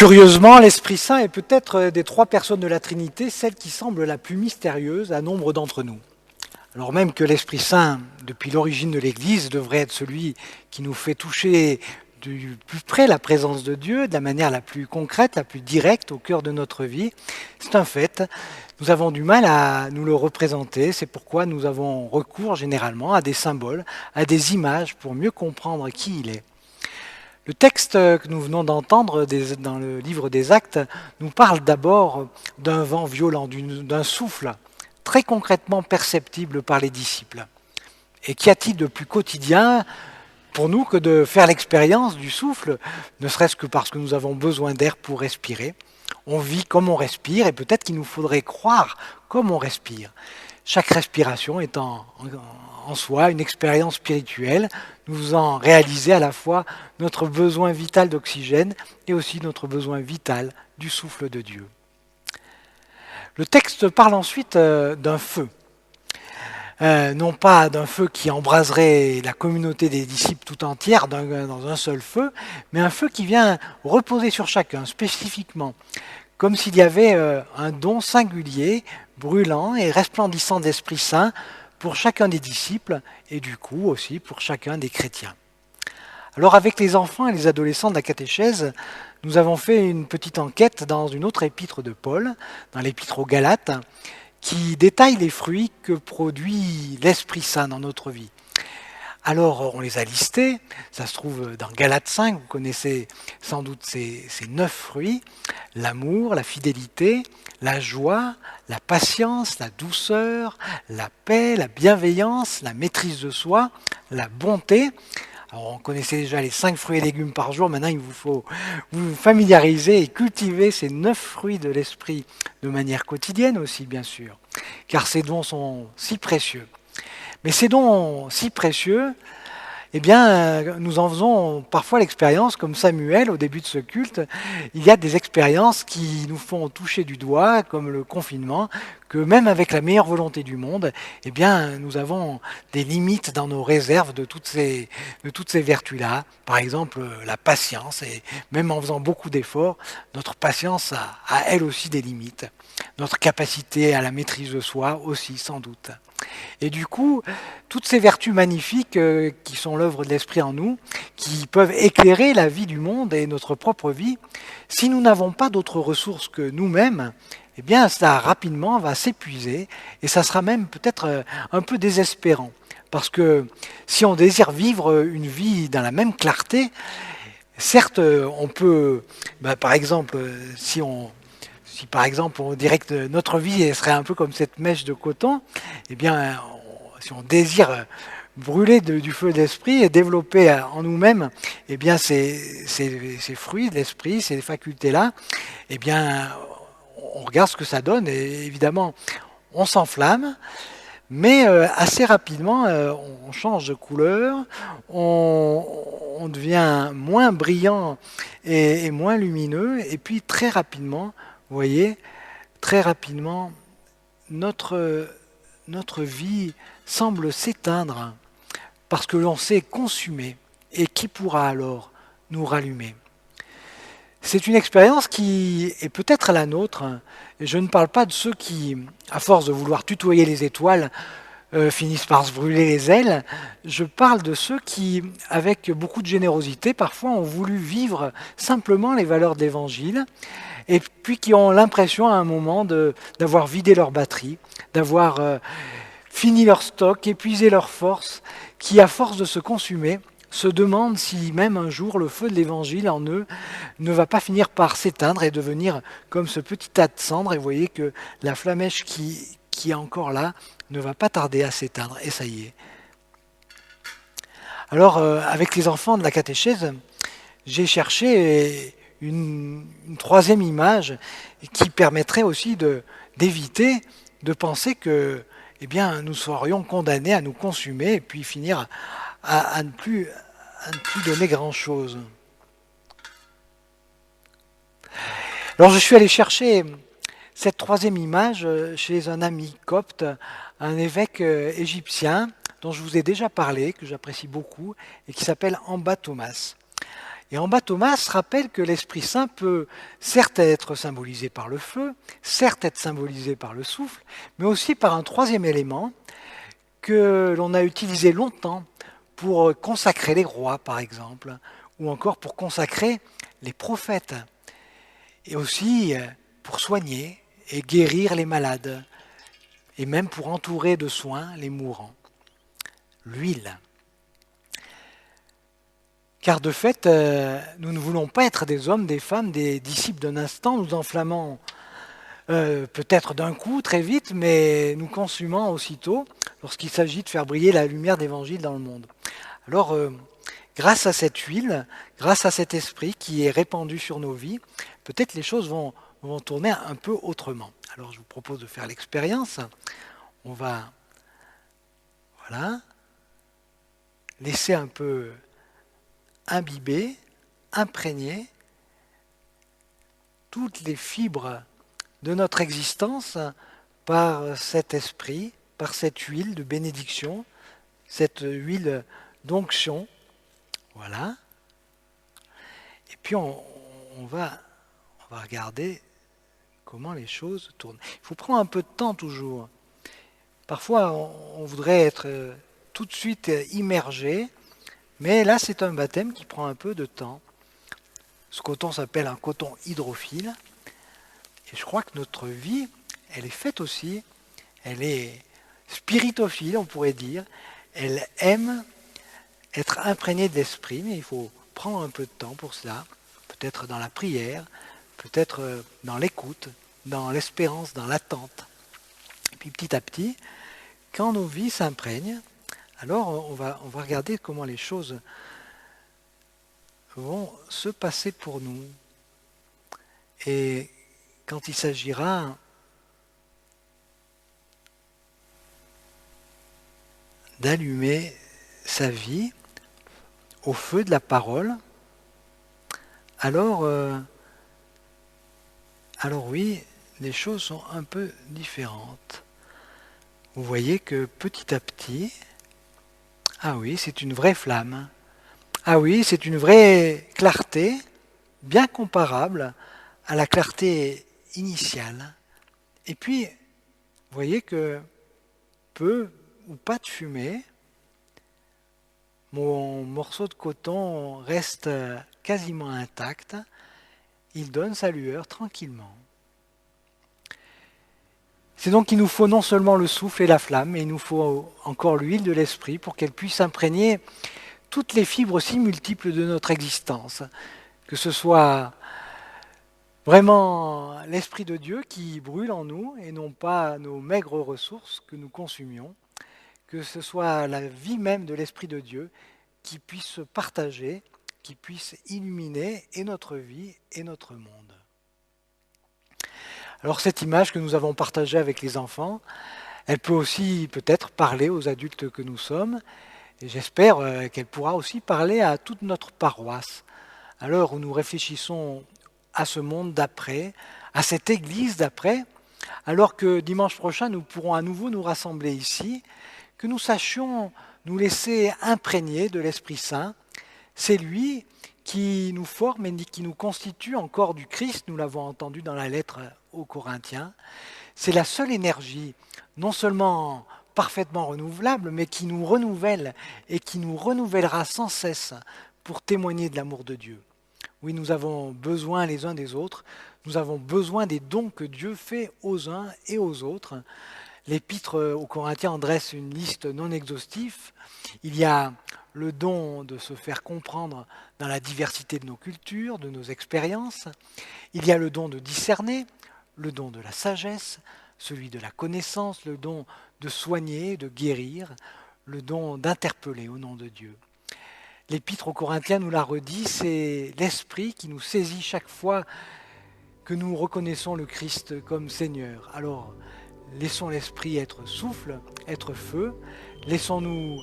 Curieusement, l'Esprit Saint est peut-être des trois personnes de la Trinité, celle qui semble la plus mystérieuse à nombre d'entre nous. Alors même que l'Esprit Saint, depuis l'origine de l'Église, devrait être celui qui nous fait toucher du plus près la présence de Dieu, de la manière la plus concrète, la plus directe au cœur de notre vie, c'est un fait. Nous avons du mal à nous le représenter, c'est pourquoi nous avons recours généralement à des symboles, à des images pour mieux comprendre qui il est. Le texte que nous venons d'entendre dans le livre des Actes nous parle d'abord d'un vent violent, d'un souffle très concrètement perceptible par les disciples. Et qu'y a-t-il de plus quotidien pour nous que de faire l'expérience du souffle, ne serait-ce que parce que nous avons besoin d'air pour respirer. On vit comme on respire et peut-être qu'il nous faudrait croire comme on respire. Chaque respiration est en soi une expérience spirituelle, nous faisant réaliser à la fois notre besoin vital d'oxygène et aussi notre besoin vital du souffle de Dieu. Le texte parle ensuite d'un feu. Non pas d'un feu qui embraserait la communauté des disciples tout entière dans un seul feu, mais un feu qui vient reposer sur chacun spécifiquement, comme s'il y avait un don singulier, brûlant et resplendissant d'Esprit Saint pour chacun des disciples et du coup aussi pour chacun des chrétiens. Alors avec les enfants et les adolescents de la catéchèse, nous avons fait une petite enquête dans une autre épître de Paul, dans l'épître aux Galates, qui détaille les fruits que produit l'Esprit Saint dans notre vie. Alors on les a listés, ça se trouve dans Galates 5, vous connaissez sans doute ces 9 fruits, l'amour, la fidélité, la joie, la patience, la douceur, la paix, la bienveillance, la maîtrise de soi, la bonté. Alors on connaissait déjà les 5 fruits et légumes par jour, maintenant il vous faut vous familiariser et cultiver ces 9 fruits de l'esprit de manière quotidienne aussi bien sûr, car ces dons sont si précieux. Mais ces dons si précieux, eh bien, nous en faisons parfois l'expérience, comme Samuel au début de ce culte, il y a des expériences qui nous font toucher du doigt, comme le confinement, que même avec la meilleure volonté du monde, eh bien, nous avons des limites dans nos réserves de toutes ces vertus-là. Par exemple, la patience, et même en faisant beaucoup d'efforts, notre patience a elle aussi des limites. Notre capacité à la maîtrise de soi aussi, sans doute. Et du coup, toutes ces vertus magnifiques qui sont l'œuvre de l'Esprit en nous, qui peuvent éclairer la vie du monde et notre propre vie, si nous n'avons pas d'autres ressources que nous-mêmes, eh bien, ça rapidement va s'épuiser et ça sera même peut-être un peu désespérant. Parce que si on désire vivre une vie dans la même clarté, certes, on peut, par exemple, si par exemple on dirait que notre vie elle serait un peu comme cette mèche de coton, eh bien, si on désire brûler du feu d'esprit et développer en nous-mêmes eh bien, ces fruits de l'esprit, ces facultés-là, eh bien, on regarde ce que ça donne et évidemment, on s'enflamme, mais assez rapidement, on change de couleur, on devient moins brillant et moins lumineux, et puis très rapidement, vous voyez, très rapidement, notre vie semble s'éteindre parce que l'on s'est consumé. Et qui pourra alors nous rallumer? C'est une expérience qui est peut-être la nôtre. Et je ne parle pas de ceux qui, à force de vouloir tutoyer les étoiles, finissent par se brûler les ailes. Je parle de ceux qui, avec beaucoup de générosité, parfois ont voulu vivre simplement les valeurs de l'Évangile, et puis qui ont l'impression à un moment d'avoir vidé leur batterie, d'avoir fini leur stock, épuisé leurs forces, qui, à force de se consumer, se demandent si même un jour le feu de l'Évangile en eux ne va pas finir par s'éteindre et devenir comme ce petit tas de cendres. Et vous voyez que la flamèche qui est encore là ne va pas tarder à s'éteindre. Et ça y est. Alors, avec les enfants de la catéchèse, j'ai cherché une troisième image qui permettrait aussi d'éviter de penser que eh bien, nous serions condamnés à nous consumer et puis finir à ne plus donner grand-chose. Alors je suis allé chercher cette troisième image chez un ami copte, un évêque égyptien dont je vous ai déjà parlé, que j'apprécie beaucoup, et qui s'appelle Amba Thomas. Et en bas, Thomas rappelle que l'Esprit Saint peut certes être symbolisé par le feu, certes être symbolisé par le souffle, mais aussi par un troisième élément que l'on a utilisé longtemps pour consacrer les rois, par exemple, ou encore pour consacrer les prophètes, et aussi pour soigner et guérir les malades, et même pour entourer de soins les mourants. L'huile. Car de fait, nous ne voulons pas être des hommes, des femmes, des disciples d'un instant, nous enflammant peut-être d'un coup, très vite, mais nous consumant aussitôt lorsqu'il s'agit de faire briller la lumière d'Évangile dans le monde. Alors, grâce à cette huile, grâce à cet esprit qui est répandu sur nos vies, peut-être les choses vont tourner un peu autrement. Alors, je vous propose de faire l'expérience. On va, voilà, laisser un peu imbiber, imprégner toutes les fibres de notre existence par cet esprit, par cette huile de bénédiction, cette huile d'onction. Voilà. Et puis on va regarder comment les choses tournent. Il faut prendre un peu de temps toujours. Parfois, on voudrait être tout de suite immergé, mais là, c'est un baptême qui prend un peu de temps. Ce coton s'appelle un coton hydrophile. Et je crois que notre vie, elle est faite aussi, elle est spiritophile, on pourrait dire. Elle aime être imprégnée de l'esprit, mais il faut prendre un peu de temps pour cela. Peut-être dans la prière, peut-être dans l'écoute, dans l'espérance, dans l'attente. Et puis petit à petit, quand nos vies s'imprègnent, alors on va regarder comment les choses vont se passer pour nous. Et quand il s'agira d'allumer sa vie au feu de la parole, alors oui, les choses sont un peu différentes. Vous voyez que petit à petit, ah oui, c'est une vraie flamme. Ah oui, c'est une vraie clarté, bien comparable à la clarté initiale. Et puis, vous voyez que peu ou pas de fumée, mon morceau de coton reste quasiment intact, il donne sa lueur tranquillement. C'est donc qu'il nous faut non seulement le souffle et la flamme, mais il nous faut encore l'huile de l'esprit pour qu'elle puisse imprégner toutes les fibres si multiples de notre existence, que ce soit vraiment l'Esprit de Dieu qui brûle en nous et non pas nos maigres ressources que nous consumions, que ce soit la vie même de l'Esprit de Dieu qui puisse se partager, qui puisse illuminer et notre vie et notre monde. Alors cette image que nous avons partagée avec les enfants, elle peut aussi peut-être parler aux adultes que nous sommes, et j'espère qu'elle pourra aussi parler à toute notre paroisse, à l'heure où nous réfléchissons à ce monde d'après, à cette église d'après, alors que dimanche prochain nous pourrons à nouveau nous rassembler ici, que nous sachions nous laisser imprégner de l'Esprit Saint. C'est lui qui nous forme et qui nous constitue en corps du Christ, nous l'avons entendu dans la lettre aux Corinthiens. C'est la seule énergie, non seulement parfaitement renouvelable, mais qui nous renouvelle et qui nous renouvellera sans cesse pour témoigner de l'amour de Dieu. Oui, nous avons besoin les uns des autres, nous avons besoin des dons que Dieu fait aux uns et aux autres. L'épître aux Corinthiens en dresse une liste non exhaustive. Il y a le don de se faire comprendre dans la diversité de nos cultures, de nos expériences. Il y a le don de discerner, le don de la sagesse, celui de la connaissance, le don de soigner, de guérir, le don d'interpeller au nom de Dieu. L'Épître aux Corinthiens nous l'a redit, c'est l'Esprit qui nous saisit chaque fois que nous reconnaissons le Christ comme Seigneur. Alors, laissons l'Esprit être souffle, être feu, laissons-nous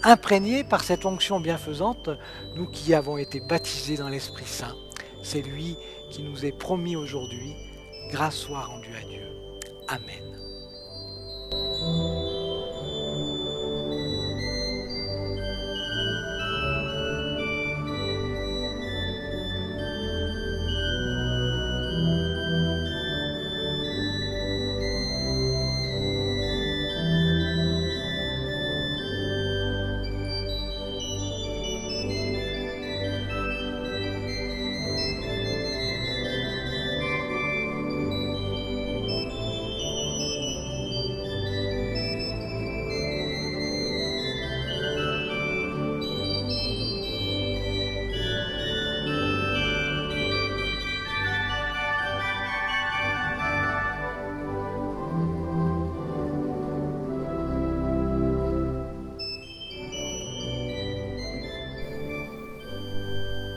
imprégner par cette onction bienfaisante, nous qui avons été baptisés dans l'Esprit Saint. C'est lui qui nous est promis aujourd'hui. Grâce soit rendue à Dieu. Amen.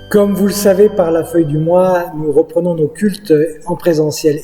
Comme vous le savez, par la feuille du mois, nous reprenons nos cultes en présentiel.